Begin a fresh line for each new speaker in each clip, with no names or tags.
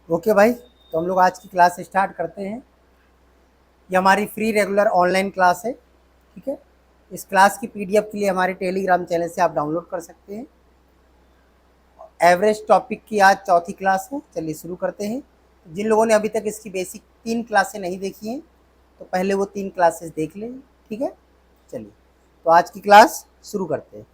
Okay भाई, तो हम लोग आज की क्लास स्टार्ट करते हैं। ये हमारी फ्री रेगुलर ऑनलाइन क्लास है। ठीक है, इस क्लास की पीडीएफ के लिए हमारे टेलीग्राम चैनल से आप डाउनलोड कर सकते हैं। एवरेज टॉपिक की आज चौथी क्लास है। चलिए शुरू करते हैं। जिन लोगों ने अभी तक इसकी बेसिक 3 क्लासें नहीं देखी हैं तो पहले वो 3 क्लासेस देख लें। ठीक है, चलिए तो आज की क्लास शुरू करते हैं।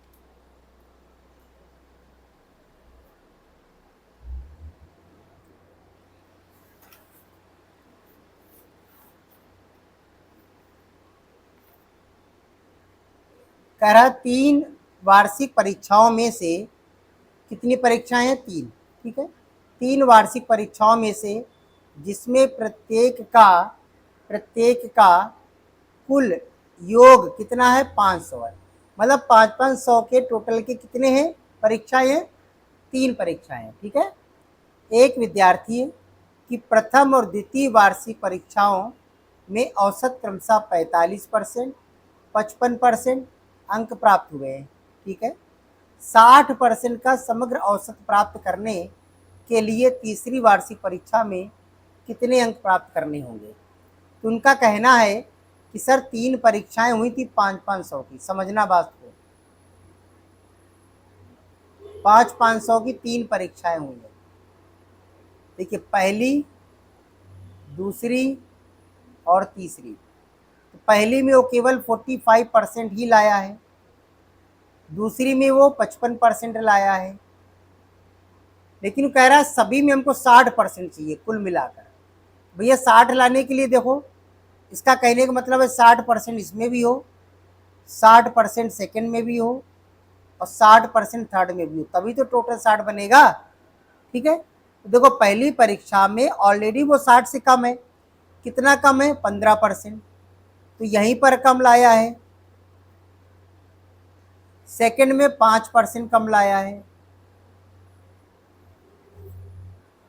कह रहा 3 वार्षिक परीक्षाओं में से कितनी परीक्षाएं हैं? 3। ठीक है, 3 वार्षिक परीक्षाओं में से जिसमें प्रत्येक का कुल योग कितना है? 500 है। मतलब 500 के टोटल के कितने हैं परीक्षाएं हैं? 3 परीक्षाएं। ठीक है, एक विद्यार्थी की प्रथम और द्वितीय वार्षिक परीक्षाओं में औसत क्रमशः 45%, 55% अंक प्राप्त हुए हैं। ठीक है, 60% का समग्र औसत प्राप्त करने के लिए तीसरी वार्षिक परीक्षा में कितने अंक प्राप्त करने होंगे? तो उनका कहना है कि सर 3 परीक्षाएं हुई थी 500-500 की। समझना बात को, 500-500 की 3 परीक्षाएं हुई हैं। देखिए, पहली, दूसरी और तीसरी। तो पहली में वो केवल 45% ही लाया है, दूसरी में वो 55% लाया है, लेकिन वो कह रहा है सभी में हमको 60% चाहिए कुल मिलाकर। भैया 60 लाने के लिए देखो, इसका कहने का मतलब है 60% इसमें भी हो, 60% सेकेंड में भी हो और 60% थर्ड में भी हो, तभी तो टोटल 60 बनेगा। ठीक है, तो देखो पहली परीक्षा में ऑलरेडी वो 60 से कम है। कितना कम है? 15%। तो यहीं पर कम लाया है। सेकंड में 5% कम लाया है,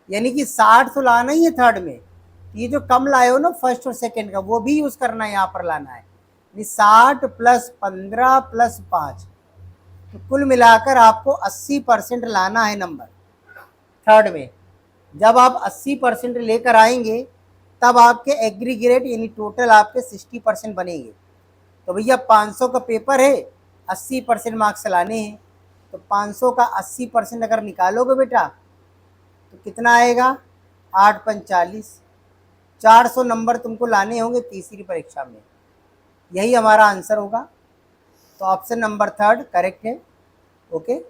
यानी कि 60 तो लाना ही है थर्ड में। ये जो कम लाए हो ना फर्स्ट और सेकंड का, वो भी यूज करना है, यहाँ पर लाना है। 60 प्लस 15 प्लस 5, तो कुल मिलाकर आपको 80% लाना है नंबर थर्ड में। जब आप 80% लेकर आएंगे तब आपके एग्रीगेट यानी टोटल आपके 60% बनेंगे। तो भैया 500 का पेपर है, 80% मार्क्स लाने हैं, तो 500 का 80% अगर निकालोगे बेटा तो कितना आएगा? 8×5 = 400 नंबर तुमको लाने होंगे तीसरी परीक्षा में। यही हमारा आंसर होगा। तो ऑप्शन नंबर थर्ड करेक्ट है। ओके,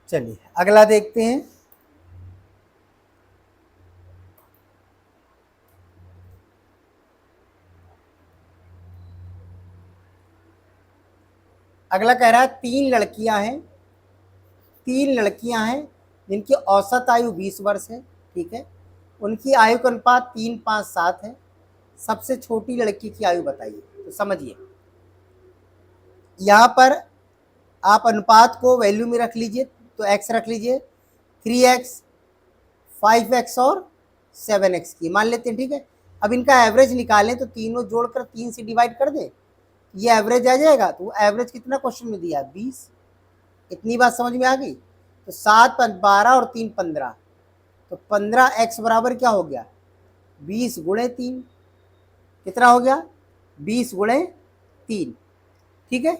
चलिए अगला देखते हैं। अगला कह रहा है 3 लड़कियां हैं जिनकी औसत आयु 20 वर्ष है। ठीक है, उनकी आयु का अनुपात 3:5:7 है। सबसे छोटी लड़की की आयु बताइए। तो समझिए, यहाँ पर आप अनुपात को वैल्यू में रख लीजिए, तो x रख लीजिए 3x, 5x और 7x की मान लेते हैं। ठीक है, अब इनका एवरेज निकालें तो तीनों जोड़कर 3 से डिवाइड कर दें, ये एवरेज आ जाएगा। तो एवरेज कितना क्वेश्चन में दिया? 20। इतनी बात समझ में आ गई? तो 7 × 5 = 12 और 3 × 15, तो 15x बराबर क्या हो गया? 20 × 3। कितना हो गया? 20 × 3। ठीक है,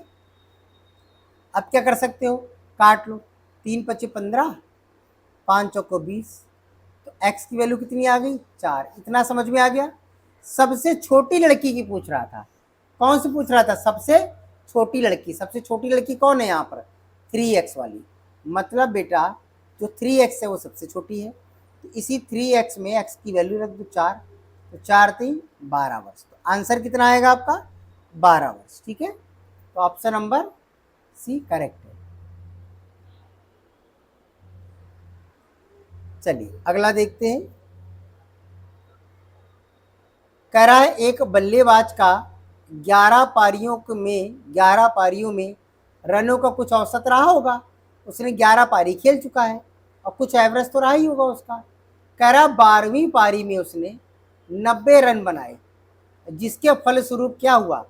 अब क्या कर सकते हो? काट लो, 3×5 = 15, 5×4 = 20, तो x की वैल्यू कितनी आ गई? 4। इतना समझ में आ गया? सबसे छोटी लड़की की पूछ रहा था। कौन सी पूछ रहा था? सबसे छोटी लड़की। सबसे छोटी लड़की कौन है यहाँ पर? 3x वाली। मतलब बेटा जो 3x है वो सबसे छोटी है, तो इसी 3x में x की वैल्यू रख दो 4, तो 4×3 = 12 वर्ष। तो आंसर कितना आएगा आपका? 12 वर्ष। ठीक है, तो ऑप्शन नंबर सी करेक्ट है। चलिए अगला देखते हैं। कह रहा है एक बल्लेबाज का 11 पारियों में रनों का कुछ औसत रहा होगा। उसने 11 पारी खेल चुका है और कुछ एवरेज तो रहा ही होगा उसका। कह रहा 12वीं पारी में उसने 90 रन बनाए, जिसके फलस्वरूप क्या हुआ,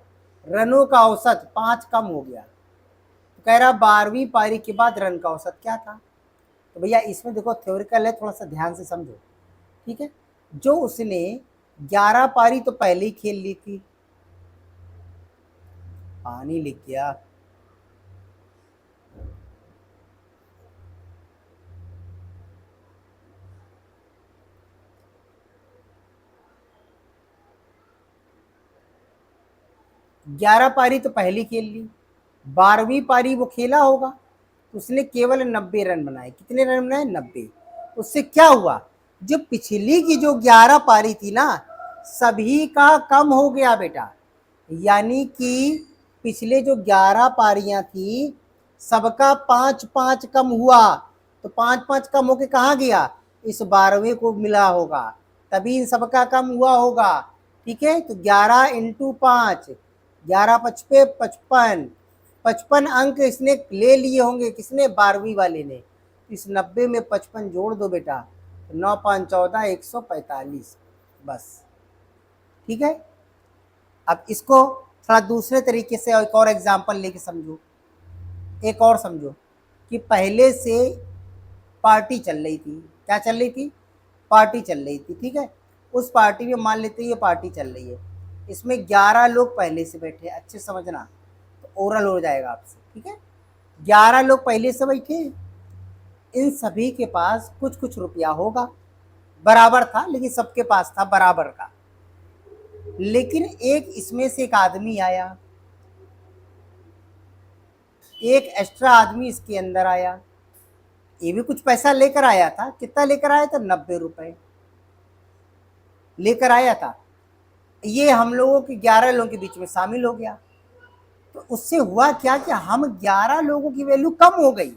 रनों का औसत 5 कम हो गया। तो कह रहा 12वीं पारी के बाद रन का औसत क्या था। तो भैया इसमें देखो थ्योरिकल है, थोड़ा सा ध्यान से समझो, ठीक है। जो उसने 11 पारी तो पहले ही खेल ली थी, पानी लिख गया, ग्यारह पारी तो पहली खेल ली, 12वीं पारी वो खेला होगा, तो उसने केवल 90 रन बनाए। कितने रन बनाए, 90। उससे क्या हुआ, जो पिछली की जो 11 पारी थी ना, सभी का कम हो गया बेटा। यानी कि पिछले जो 11 पारियां थी, सबका 5-5 कम हुआ, तो 5-5 कम होके कहाँ गया, इस 12वें को मिला होगा, तभी इन सबका कम हुआ होगा। ठीक है, तो 11 इंटू 5, 11 पचपे 55, 55 अंक इसने ले लिए होंगे, किसने, 12वीं वाले ने। इस 90 में 55 जोड़ दो बेटा, 9 5 14, 145, बस। ठीक है, अब इसको थोड़ा दूसरे तरीके से एक और एग्जांपल लेके समझो, एक और समझो कि पहले से पार्टी चल रही थी। क्या चल रही थी, पार्टी चल रही थी, ठीक है। उस पार्टी में मान लेते हैं ये पार्टी चल रही है, इसमें 11 लोग पहले से बैठे, अच्छे समझना, तो ओरल हो जाएगा आपसे, ठीक है। 11 लोग पहले से बैठे, इन सभी के पास कुछ कुछ रुपया होगा, बराबर था, लेकिन सबके पास था बराबर का। लेकिन एक इसमें से एक आदमी आया, एक एक्स्ट्रा आदमी इसके अंदर आया, ये भी कुछ पैसा लेकर आया था। कितना लेकर आया था, 90 रुपए लेकर आया था। ये हम लोगों के 11 लोगों के बीच में शामिल हो गया, तो उससे हुआ क्या कि हम 11 लोगों की वैल्यू कम हो गई।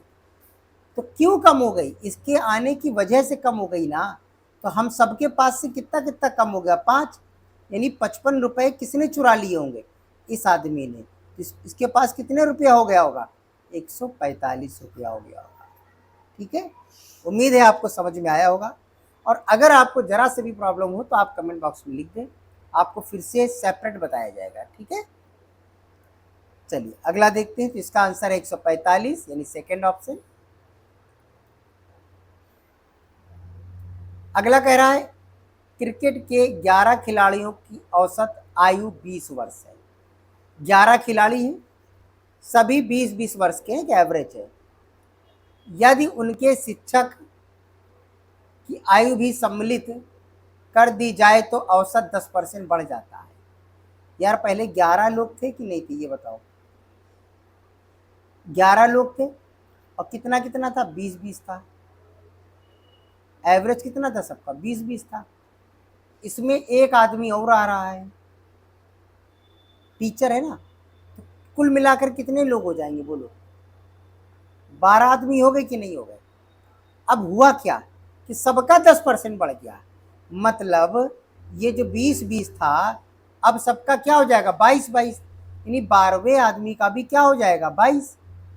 तो क्यों कम हो गई, इसके आने की वजह से कम हो गई ना। तो हम सबके पास से कितना कितना कम हो गया, 5, यानी 55 रुपए किसने चुरा लिए होंगे, इस आदमी ने। इसके पास कितने रुपया हो गया होगा, 145 रुपया हो गया होगा। ठीक है, उम्मीद है आपको समझ में आया होगा। और अगर आपको जरा से भी प्रॉब्लम हो तो आप कमेंट बॉक्स में लिख दें, आपको फिर से सेपरेट बताया जाएगा। ठीक है, चलिए अगला देखते हैं। तो इसका आंसर है 145, यानी सेकेंड ऑप्शन। अगला कह रहा है क्रिकेट के 11 खिलाड़ियों की औसत आयु 20 वर्ष है। 11 खिलाड़ी हैं, सभी 20-20 वर्ष के हैं, एवरेज है। यदि उनके शिक्षक की आयु भी सम्मिलित कर दी जाए तो औसत 10% बढ़ जाता है। यार पहले 11 लोग थे कि नहीं थे, ये बताओ। 11 लोग थे और कितना कितना था, 20-20 था। एवरेज कितना था सबका, 20-20 था। इसमें एक आदमी और आ रहा है, टीचर है ना, तो कुल मिलाकर कितने लोग हो जाएंगे बोलो, 12 आदमी हो गए कि नहीं हो गए। अब हुआ क्या कि सबका 10% बढ़ गया, मतलब ये जो 20-20 था, अब सबका क्या हो जाएगा, 22-22, यानी 12वें आदमी का भी क्या हो जाएगा, 22।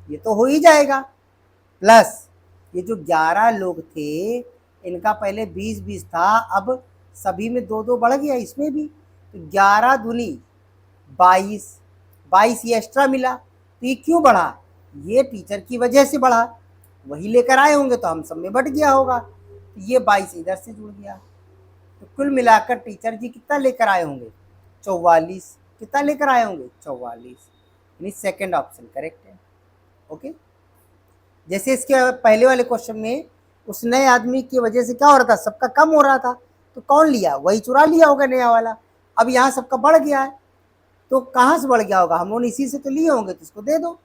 ये तो हो ही जाएगा। प्लस ये जो 11 लोग थे, इनका पहले 20-20 था, अब सभी में 2-2 बढ़ गया, इसमें भी। तो 11 दूनी 22, 22 ये एक्स्ट्रा मिला। तो ये क्यों बढ़ा, ये टीचर की वजह से बढ़ा, वही लेकर आए होंगे तो हम सब में बढ़ गया होगा। तो ये 22 इधर से जुड़ गया, तो कुल मिलाकर टीचर जी कितना लेकर आए होंगे, 44। कितना लेकर आए होंगे, 44, यानी सेकेंड ऑप्शन करेक्ट है। ओके, जैसे इसके पहले वाले क्वेश्चन में उस नए आदमी की वजह से क्या हो रहा था, सबका कम हो रहा था, तो कौन लिया, वही चुरा लिया होगा नया वाला। अब यहाँ सबका बढ़ गया है, तो कहाँ से बढ़ गया होगा, हम लोग इसी से तो लिए होंगे, तो इसको दे दो,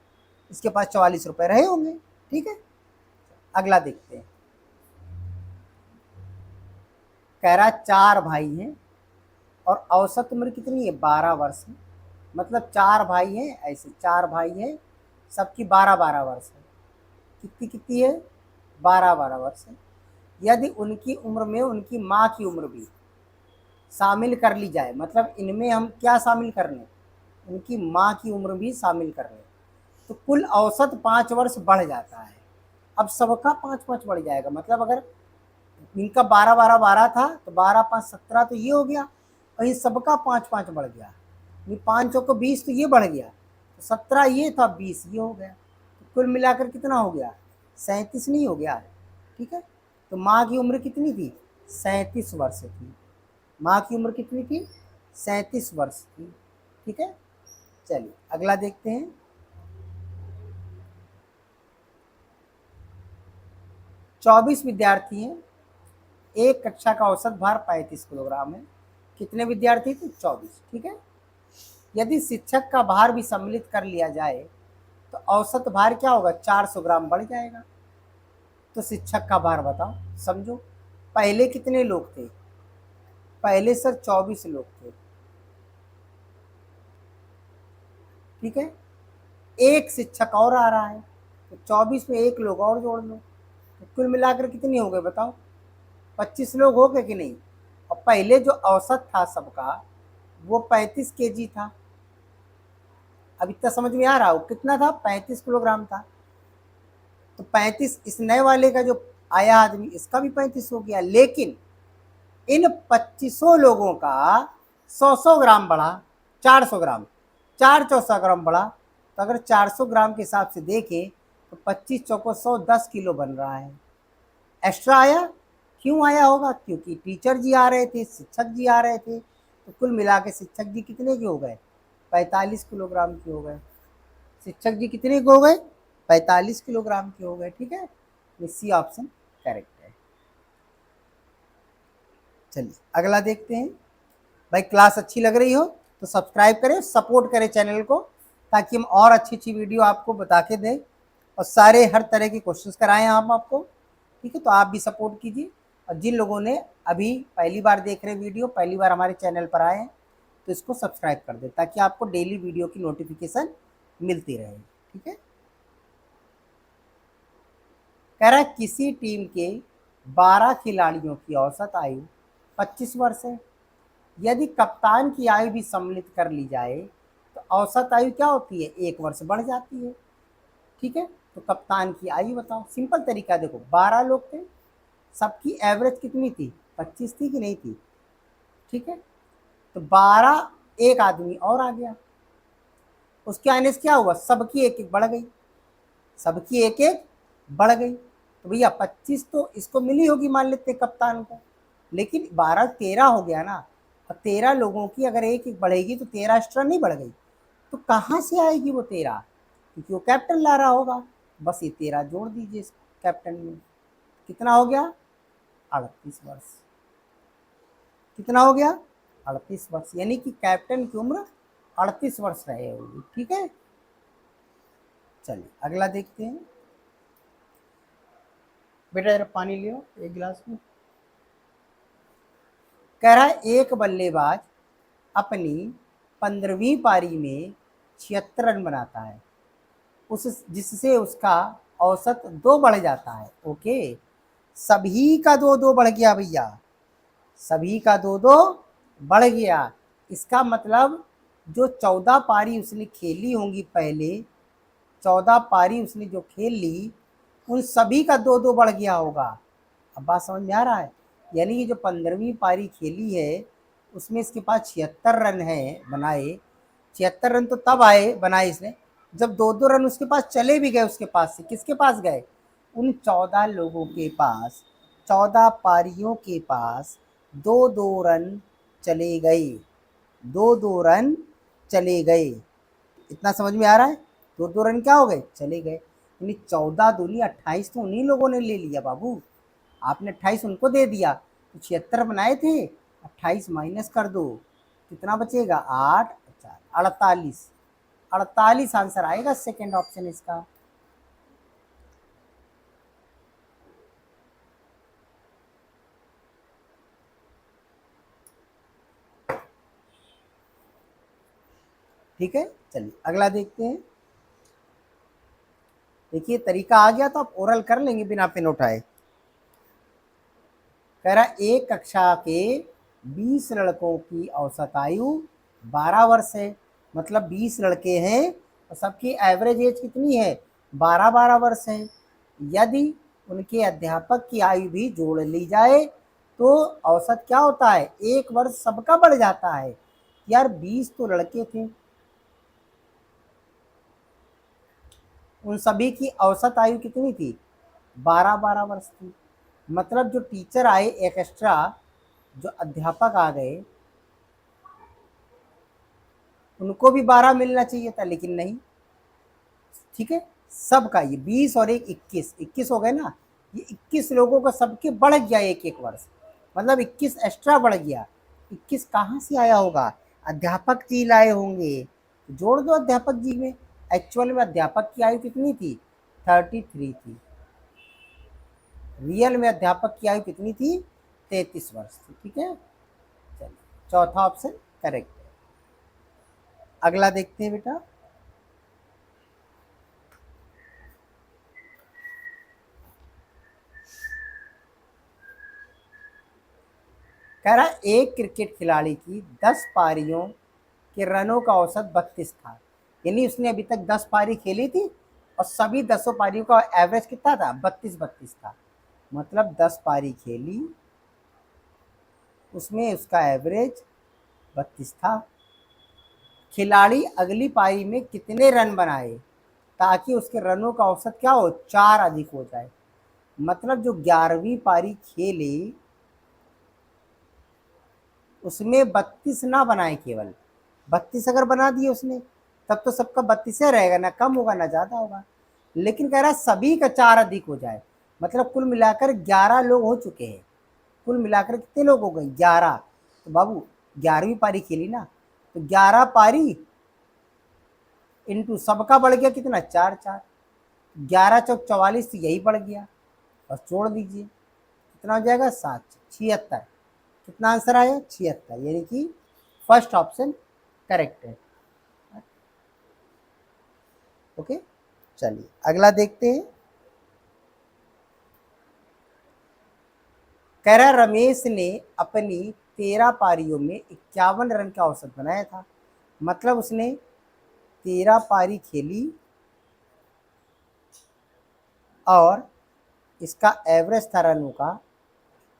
इसके पास 44 रुपए रहे होंगे। ठीक है, अगला देखते हैं। कह रहा 4 भाई हैं और औसत उम्र कितनी है, 12 वर्ष है। मतलब 4 भाई हैं, ऐसे 4 भाई हैं, सबकी 12-12 वर्ष है। कितनी कितनी है, 12-12 वर्ष है। यदि उनकी उम्र में उनकी माँ की उम्र भी शामिल कर ली जाए, मतलब इनमें हम क्या शामिल कर लें, उनकी माँ की उम्र भी शामिल कर लें, तो कुल औसत 5 वर्ष बढ़ जाता है। अब सबका 5-5 बढ़ जाएगा, मतलब अगर इनका 12-12-12 था तो 12-5-17 तो ये हो गया, और इन सबका 5-5 बढ़ गया, ये 5 चौको 20 तो ये बढ़ गया, तो 17 ये था, 20 ये हो गया, तो कुल मिलाकर कितना हो गया, 37 नहीं हो गया। ठीक है, तो माँ की उम्र कितनी थी, 37 वर्ष थी। माँ की उम्र कितनी थी, 37 वर्ष थी। ठीक है, चलिए अगला देखते हैं। 24 विद्यार्थी हैं, एक कक्षा का औसत भार 35 किलोग्राम है। कितने विद्यार्थी थे, 24। ठीक है, यदि शिक्षक का भार भी सम्मिलित कर लिया जाए तो औसत भार क्या होगा, 400 ग्राम बढ़ जाएगा। तो शिक्षक का भार बताओ, समझो पहले कितने लोग थे, पहले सर 24 लोग थे। ठीक है, एक शिक्षक और आ रहा है, तो 24 में एक लोग और जोड़ लो, तो कुल मिलाकर कितने हो गए बताओ, 25 लोग हो गए कि नहीं। और पहले जो औसत था सबका वो 35 केजी था। अब इतना समझ में आ रहा हो, कितना था, 35 किलोग्राम था। तो 35 इस नए वाले का जो आया आदमी, इसका भी 35 हो गया, लेकिन इन 25 लोगों का 100 ग्राम बढ़ा, 400 ग्राम, 400 ग्राम बढ़ा। तो अगर 400 ग्राम के हिसाब से देखें तो 25 चौको 100, 10 किलो बन रहा है, एक्स्ट्रा आया। क्यों आया होगा, क्योंकि टीचर जी आ रहे थे, शिक्षक जी आ रहे थे, तो कुल मिला के शिक्षक जी कितने के हो गए, 45 किलोग्राम के हो गए। शिक्षक जी कितने के हो गए, 45 किलोग्राम के हो गए। ठीक है, सी ऑप्शन करेक्ट है। चलिए अगला देखते हैं। भाई क्लास अच्छी लग रही हो तो सब्सक्राइब करें, सपोर्ट करें चैनल को, ताकि हम और अच्छी अच्छी वीडियो आपको बता के दें और सारे हर तरह के क्वेश्चंस कराएं हम आपको। ठीक है, तो आप भी सपोर्ट कीजिए, और जिन लोगों ने अभी पहली बार देख रहे वीडियो, पहली बार हमारे चैनल पर आए हैं, तो इसको सब्सक्राइब कर दें ताकि आपको डेली वीडियो की नोटिफिकेशन मिलती रहे। ठीक है, कह रहा है किसी टीम के 12 खिलाड़ियों की औसत आयु 25 वर्ष है। यदि कप्तान की आयु भी सम्मिलित कर ली जाए तो औसत आयु क्या होती है, 1 वर्ष बढ़ जाती है। ठीक है, तो कप्तान की आयु बताओ, सिंपल तरीका देखो, 12 लोग थे, सबकी एवरेज कितनी थी, 25 थी कि नहीं थी। ठीक है, तो 12, एक आदमी और आ गया, उसके आने से क्या हुआ, सबकी एक एक बढ़ गई, सबकी एक एक बढ़ गई। तो भैया 25 तो इसको मिली होगी, मान लेते कप्तान को, लेकिन 12-13 हो गया ना, और 13 लोगों की अगर एक एक बढ़ेगी तो 13 एक्स्ट्रा नहीं बढ़ गई, तो कहाँ से आएगी वो 13, क्योंकि वो कैप्टन ला रहा होगा। बस ये 13 जोड़ दीजिए इस कैप्टन में, कितना हो गया, 38 वर्ष। कितना हो गया, 38 वर्ष, यानी कि कैप्टन की उम्र 38 वर्ष रहे होगी। ठीक है, चलिए अगला देखते हैं। बेटा जरा पानी लियो एक गिलास में। कह रहा है एक बल्लेबाज अपनी 15वीं पारी में 76 रन बनाता है, उस जिससे उसका औसत 2 बढ़ जाता है। ओके, सभी का 2-2 बढ़ गया भैया, सभी का 2-2 बढ़ गया। इसका मतलब जो 14 पारी उसने खेली होंगी पहले, 14 पारी उसने जो खेल ली, उन सभी का 2-2 बढ़ गया होगा। अब बात समझ में आ रहा है, यानी कि जो 15वीं पारी खेली है उसमें इसके पास 76 रन है बनाए। 76 रन तो तब आए बनाए इसने जब 2-2 रन उसके पास चले भी गए, उसके पास से किसके पास गए, उन 14 लोगों के पास, 14 पारियों के पास 2-2 रन चले गए, 2-2 रन चले गए। इतना समझ में आ रहा है, 2-2 रन क्या हो गए, चले गए, यानी 14 दूनी 28 तो उन्हीं लोगों ने ले लिया बाबू। आपने 28 उनको दे दिया, तो 76 बनाए थे, 28 माइनस कर दो, कितना बचेगा, 8, 48, 48 आंसर आएगा सेकेंड ऑप्शन इसका। ठीक है, चलिए अगला देखते हैं। देखिए तरीका आ गया तो आप ओरल कर लेंगे बिना पेन उठाए। कह रहा एक कक्षा के 20 लड़कों की औसत आयु 12 वर्ष है, मतलब 20 लड़के हैं और सबकी एवरेज एज कितनी है, 12-12 वर्ष है। यदि उनके अध्यापक की आयु भी जोड़ ली जाए तो औसत क्या होता है, 1 वर्ष सबका बढ़ जाता है। यार 20 तो लड़के थे, उन सभी की औसत आयु कितनी थी, 12-12 वर्ष थी। मतलब जो टीचर आए एक्स्ट्रा, जो अध्यापक आ गए, उनको भी 12 मिलना चाहिए था, लेकिन नहीं। ठीक है, सबका ये 20 और एक 21 हो गए ना, ये 21 लोगों का सबके बढ़ गया एक एक वर्ष, मतलब 21 एक्स्ट्रा बढ़ गया। 21 कहाँ से आया होगा, अध्यापक जी लाए होंगे, जोड़ दो अध्यापक जी में। एक्चुअल में अध्यापक की आयु कितनी थी, 33 थी। रियल में अध्यापक की आयु कितनी थी, 33 वर्ष थी। ठीक है, चलिए चौथा ऑप्शन करेक्ट है। अगला देखते हैं बेटा। कह रहा एक क्रिकेट खिलाड़ी की 10 पारियों के रनों का औसत 32 था, यानी उसने अभी तक 10 पारी खेली थी और सभी 10 पारियों का एवरेज कितना था, 32 था। मतलब 10 पारी खेली, उसमें उसका एवरेज 32 था। खिलाड़ी अगली पारी में कितने रन बनाए ताकि उसके रनों का औसत क्या हो, 4 अधिक हो जाए। मतलब जो 11वीं पारी खेली उसमें 32 ना बनाए, केवल 32 अगर बना दिए उसने तब तो सबका 32 रहेगा, ना कम होगा ना ज़्यादा होगा। लेकिन कह रहा है सभी का 4 अधिक हो जाए, मतलब कुल मिलाकर 11 लोग हो चुके हैं। कुल मिलाकर कितने लोग हो गए, 11। तो बाबू 11वीं पारी खेली ना, तो 11 पारी इंटू सबका बढ़ गया कितना, 4 4, 11 चौक 44, तो यही बढ़ गया। और जोड़ दीजिए कितना हो जाएगा, 7 76। कितना आंसर आया, 76, यानी कि फर्स्ट ऑप्शन करेक्ट है। ओके, चलिए अगला देखते हैं। कह रहा रमेश ने अपनी 13 पारियों में 51 रन का औसत बनाया था, मतलब उसने 13 पारी खेली और इसका एवरेज था रनों का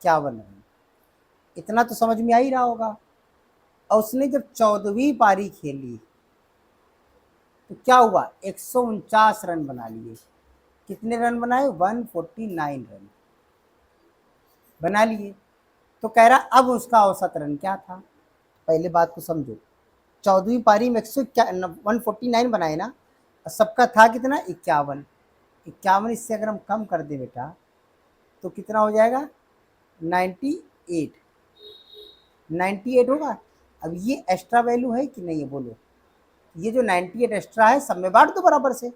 51 रन। इतना तो समझ में आ ही रहा होगा। और उसने जब 14वीं पारी खेली तो क्या हुआ, 149 रन बना लिए। कितने रन बनाए, 149 रन बना लिए। तो कह रहा अब उसका औसत रन क्या था, पहले बात को समझो। 14वीं पारी में 149 बनाए ना, और सबका था कितना, 51। 51 इससे अगर हम कम कर दे बेटा तो कितना हो जाएगा, 98। 98 होगा। अब ये एक्स्ट्रा वैल्यू है कि नहीं है, बोलो। ये जो 98 एक्स्ट्रा है सब में बांट दो बराबर से।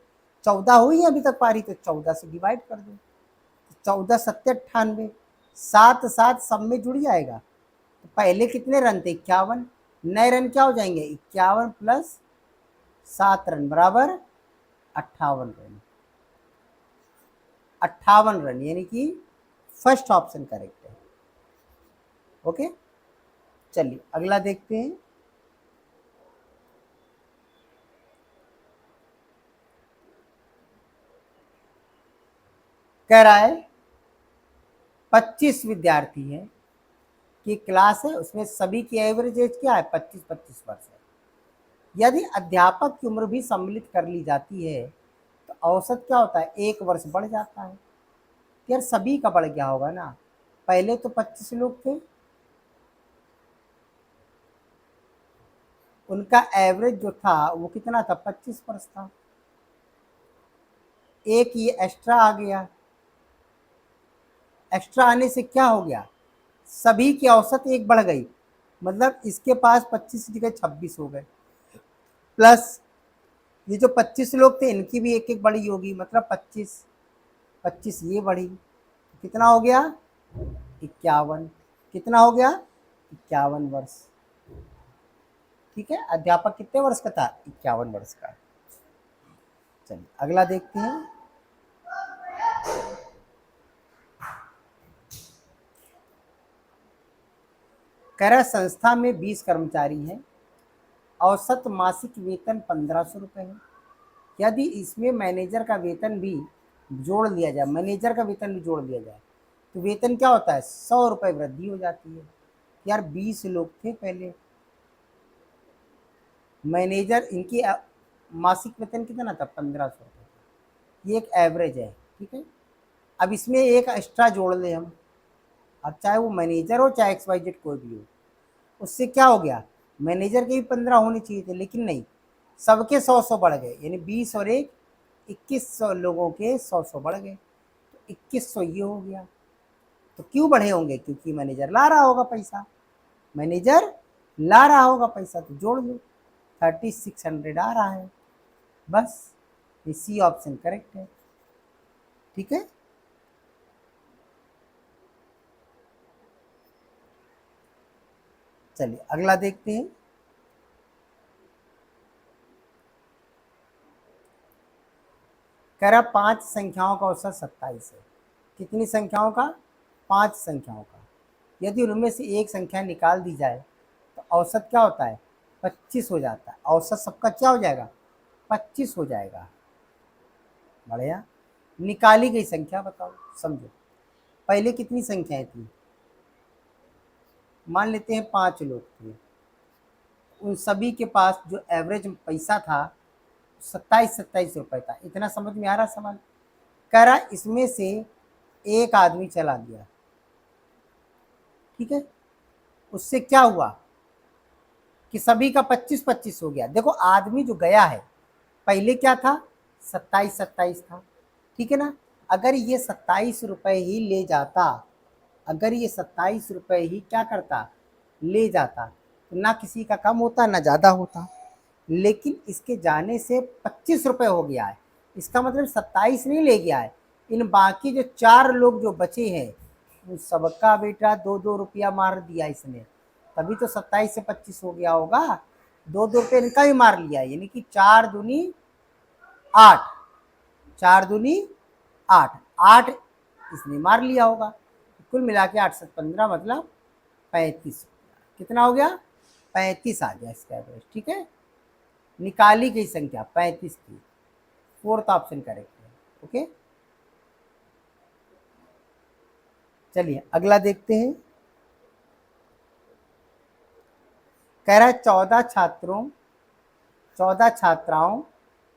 14 हुई है अभी तक पारी, तो 14 से डिवाइड कर दो। 14 सत्ते 98, 7 7 सब में जुड़ जाएगा। तो पहले कितने रन थे, 51। नए रन क्या हो जाएंगे, 51 प्लस 7 रन बराबर 58 रन। 58 रन, यानी कि फर्स्ट ऑप्शन करेक्ट है। ओके, चलिए अगला देखते हैं। कह रहा है 25 विद्यार्थी हैं की क्लास है, उसमें सभी की एवरेज एज क्या है, 25-25 वर्ष है। यदि अध्यापक की उम्र भी सम्मिलित कर ली जाती है तो औसत क्या होता है, 1 वर्ष बढ़ जाता है। यार सभी का बढ़ गया होगा ना, पहले तो 25 लोग थे, उनका एवरेज जो था वो कितना था, 25 वर्ष था। एक ये एक्स्ट्रा आ गया, एक्स्ट्रा आने से क्या हो गया, सभी की औसत 1 बढ़ गई, मतलब इसके पास 25 की जगह 26 हो गए। प्लस ये जो 25 लोग थे इनकी भी एक एक बढ़ी होगी, मतलब 25 ये बढ़ी, कितना हो गया, 51। कितना हो गया, 51 वर्ष। ठीक है, अध्यापक कितने वर्ष का था, 51 वर्ष का। चलिए अगला देखते हैं। कह रहा है संस्था में 20 कर्मचारी हैं, औसत मासिक वेतन 1500 रुपये है। यदि इसमें मैनेजर का वेतन भी जोड़ लिया जाए, मैनेजर का वेतन भी जोड़ लिया जाए, तो वेतन क्या होता है, 100 रुपये वृद्धि हो जाती है। यार 20 लोग थे पहले, मैनेजर इनकी मासिक वेतन कितना था, 1500 रुपये। ये एक एवरेज है, ठीक है। अब इसमें एक एक्स्ट्रा जोड़ ले हम, अब चाहे वो मैनेजर हो चाहे XYZ कोई भी हो, उससे क्या हो गया, मैनेजर के भी 15 होने चाहिए थे, लेकिन नहीं, सबके 100 बढ़ गए, यानी 20 और 1 2100 लोगों के 100 बढ़ गए, तो 2100 ये हो गया। तो क्यों बढ़े होंगे, क्योंकि मैनेजर ला रहा होगा पैसा, मैनेजर ला रहा होगा पैसा, तो जोड़ लो, 3600 आ रहा है, बस ये सी ऑप्शन करेक्ट है, ठीक है। चलिए अगला देखते हैं। कह रहा 5 संख्याओं का औसत 27 है। कितनी संख्याओं का, 5 संख्याओं का। यदि उनमें से एक संख्या निकाल दी जाए तो औसत क्या होता है, 25 हो जाता है। औसत सबका क्या हो जाएगा, 25 हो जाएगा। बढ़िया, निकाली गई संख्या बताओ, समझो। पहले कितनी संख्याएं थी, मान लेते हैं 5 लोग थे, उन सभी के पास जो एवरेज पैसा था 27 रुपए था। इतना समझ में आ रहा सवाल। कह रहा इसमें से एक आदमी चला गया, ठीक है, उससे क्या हुआ कि सभी का 25-25 हो गया। देखो आदमी जो गया है, पहले क्या था, 27 था, ठीक है ना। अगर ये 27 रुपए ही ले जाता, अगर ये 27 रुपए ही क्या करता, ले जाता, तो ना किसी का कम होता ना ज़्यादा होता। लेकिन इसके जाने से 25 रुपये हो गया है, इसका मतलब 27 नहीं ले गया है। इन बाकी जो 4 लोग जो बचे हैं, उन सबका बेटा 2-2 रुपया मार दिया इसने, तभी तो 27 से 25 हो गया होगा। 2-2 रुपये इनका ही मार लिया, यानी कि 4 दूनी 8, 4 दूनी 8, 8 इसने मार लिया होगा। कुल मिला के 8 से 15 मतलब 35। कितना हो गया, 35 आ गया इसका एवरेज, ठीक है। निकाली गई संख्या 35 थी, 4th ऑप्शन करेक्ट है, ओके। चलिए अगला देखते हैं। कह रहा है 14 छात्राओं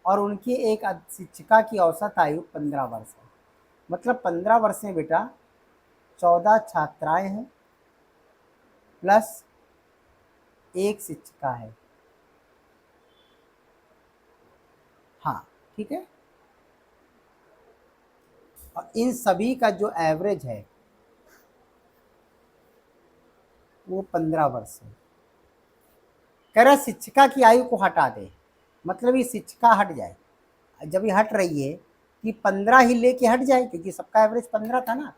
और उनकी एक शिक्षिका की औसत आयु 15 वर्ष है। मतलब 15 वर्ष में बेटा 14 छात्राएं हैं प्लस एक शिक्षिका है, हाँ ठीक है। और इन सभी का जो एवरेज है वो 15 वर्ष है। कह रहा शिक्षिका की आयु को हटा दे, मतलब ये शिक्षिका हट जाए। जब ये हट रही है कि 15 ही लेके हट जाए, क्योंकि सबका एवरेज 15 था ना,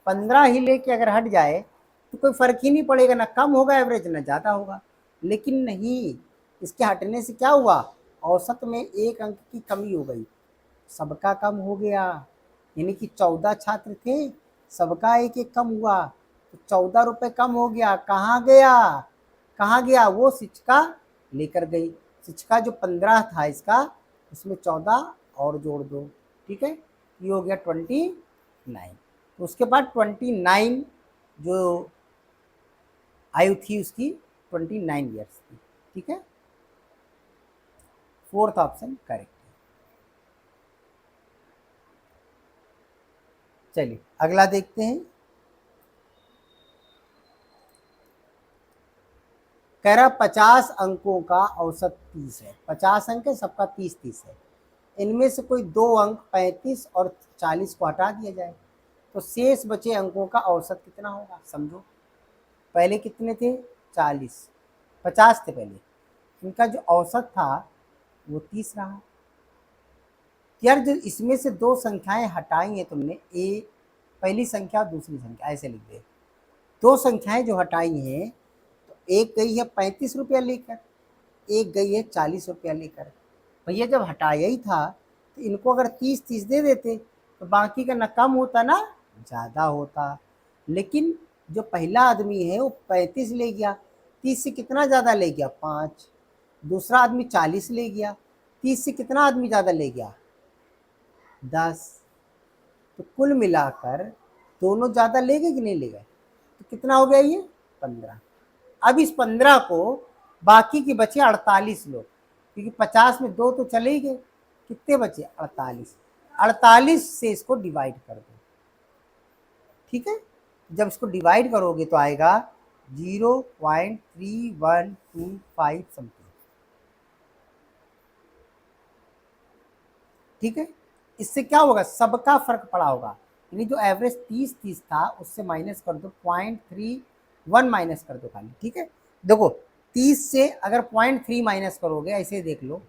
15 ही लेके अगर हट जाए तो कोई फर्क ही नहीं पड़ेगा, ना कम होगा एवरेज ना ज़्यादा होगा। लेकिन नहीं, इसके हटने से क्या हुआ, औसत में 1 अंक की कमी हो गई, सबका कम हो गया। यानी कि 14 छात्र थे, सबका 1-1 कम हुआ, तो 14 रुपये कम हो गया। कहाँ गया, कहाँ गया, वो शिक्षिका लेकर गई। शिक्षिका जो 15 था इसका, उसमें 14 और जोड़ दो, ठीक है, ये हो गया 29। तो उसके बाद 29 जो आयु थी उसकी 29 ईयर्स थी, ठीक है। 4th ऑप्शन करेक्ट है। चलिए अगला देखते हैं। कह रहा 50 अंकों का औसत 30 है। 50 अंक है, सबका 30-30 है। इनमें से कोई 2 अंक 35 और 40 को हटा दिया जाए तो शेष बचे अंकों का औसत कितना होगा, समझो। पहले कितने थे, 40, 50 थे पहले, इनका जो औसत था वो 30 रहा। यार जो इसमें से 2 संख्याएं हटाई हैं तुमने, ए पहली संख्या दूसरी संख्या, ऐसे लिख दे। 2 संख्याएं जो हटाई हैं, तो एक गई है 35 रुपया लेकर, एक गई है 40 रुपया लेकर। भैया जब हटाया ही था तो इनको अगर 30-30 दे देते तो बाकी का ना कम होता ना ज़्यादा होता। लेकिन जो पहला आदमी है वो 35 ले गया, 30 से कितना ज़्यादा ले गया, 5। दूसरा आदमी 40 ले गया, 30 से कितना आदमी ज़्यादा ले गया, 10। तो कुल मिलाकर दोनों ज़्यादा ले गए कि नहीं ले गए, तो कितना हो गया ये, 15। अब इस 15 को बाकी के बचे 48 लोग, क्योंकि 50 में 2 तो चले ही गए, कितने बचे, 48। 48 से इसको डिवाइड कर दो, ठीक है। जब इसको डिवाइड करोगे तो आएगा 0.3125 समथिंग, ठीक है। इससे क्या होगा, सबका फर्क पड़ा होगा, यानी जो एवरेज 30-30 था उससे माइनस कर दो, 0.31 माइनस कर दो खाली, ठीक है। देखो 30 से अगर 0.3 माइनस करोगे, ऐसे देख लो,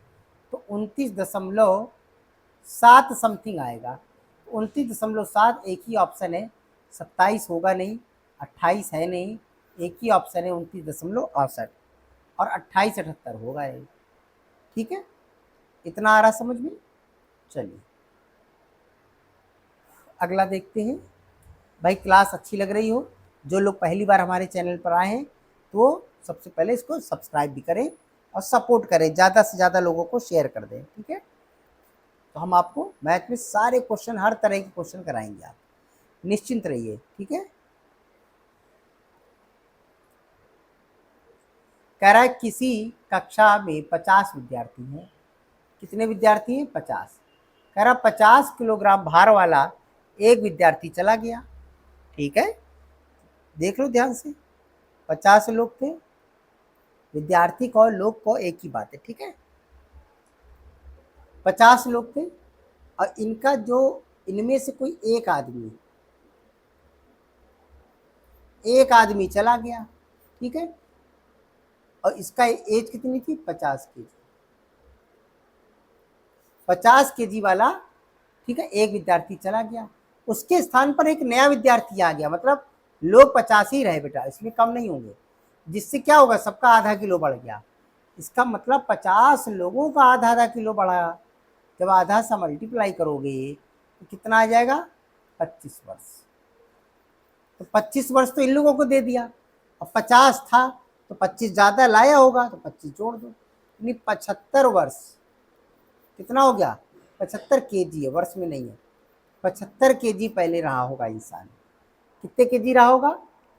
तो 29.7 समथिंग आएगा। 29.7 एक ही ऑप्शन है, 27 होगा नहीं, 28 है नहीं, एक ही ऑप्शन है 29.68, और 2878 होगा ये, ठीक है। इतना आ रहा समझ में। चलिए अगला देखते हैं। भाई क्लास अच्छी लग रही हो, जो लोग पहली बार हमारे चैनल पर आए हैं तो सबसे पहले इसको सब्सक्राइब भी करें और सपोर्ट करें, ज़्यादा से ज़्यादा लोगों को शेयर कर दें, ठीक है। तो हम आपको मैथ में सारे क्वेश्चन, हर तरह के क्वेश्चन कराएंगे, आप निश्चिंत रहिए, ठीक है। कह रहा है किसी कक्षा में 50 विद्यार्थी हैं, कितने विद्यार्थी हैं, 50। कह रहा 50 किलोग्राम भार वाला एक विद्यार्थी चला गया, ठीक है। देख लो ध्यान से, 50 लोग थे, विद्यार्थी को लोग को एक ही बात है, ठीक है। 50 लोग थे और इनका जो, इनमें से कोई एक आदमी चला गया, ठीक है। और इसका एज कितनी थी, 50 केजी, 50 केजी वाला, ठीक है। एक विद्यार्थी चला गया, उसके स्थान पर एक नया विद्यार्थी आ गया, मतलब लोग 50 ही रहे बेटा, इसमें कम नहीं होंगे, जिससे क्या होगा, सबका आधा किलो बढ़ गया। इसका मतलब 50 लोगों का आधा आधा किलो बढ़ा। जब आधा सा मल्टीप्लाई करोगे तो कितना आ जाएगा, 25 वर्ष। तो 25 वर्ष तो इन लोगों को दे दिया, और 50 था तो 25 ज़्यादा लाया होगा तो 25 जोड़ दो, यानी 75 वर्ष। कितना हो गया, 75 केजी है, वर्ष में नहीं है, 75 केजी पहले रहा होगा इंसान। कितने केजी रहा होगा,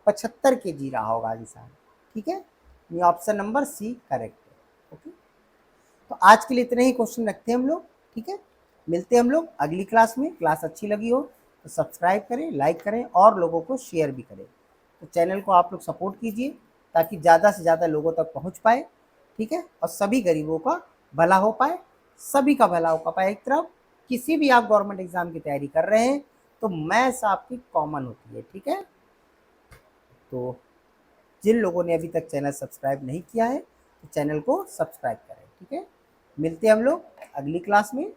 75 केजी रहा होगा इंसान, ठीक है। ये ऑप्शन नंबर सी करेक्ट है, ओके। तो आज के लिए इतने ही क्वेश्चन रखते हैं हम लोग, ठीक है। मिलते हैं हम लोग अगली क्लास में। क्लास अच्छी लगी हो तो सब्सक्राइब करें, लाइक करें और लोगों को शेयर भी करें। तो चैनल को आप लोग सपोर्ट कीजिए ताकि ज़्यादा से ज़्यादा लोगों तक पहुंच पाए, ठीक है। और सभी गरीबों का भला हो पाए, सभी का भला हो पाए। एक तरफ किसी भी आप गवर्नमेंट एग्जाम की तैयारी कर रहे हैं तो मैथ्स आपकी कॉमन होती है, ठीक है। तो जिन लोगों ने अभी तक चैनल सब्सक्राइब नहीं किया है तो चैनल को सब्सक्राइब करें, ठीक है। मिलते हैं हम लोग अगली क्लास में।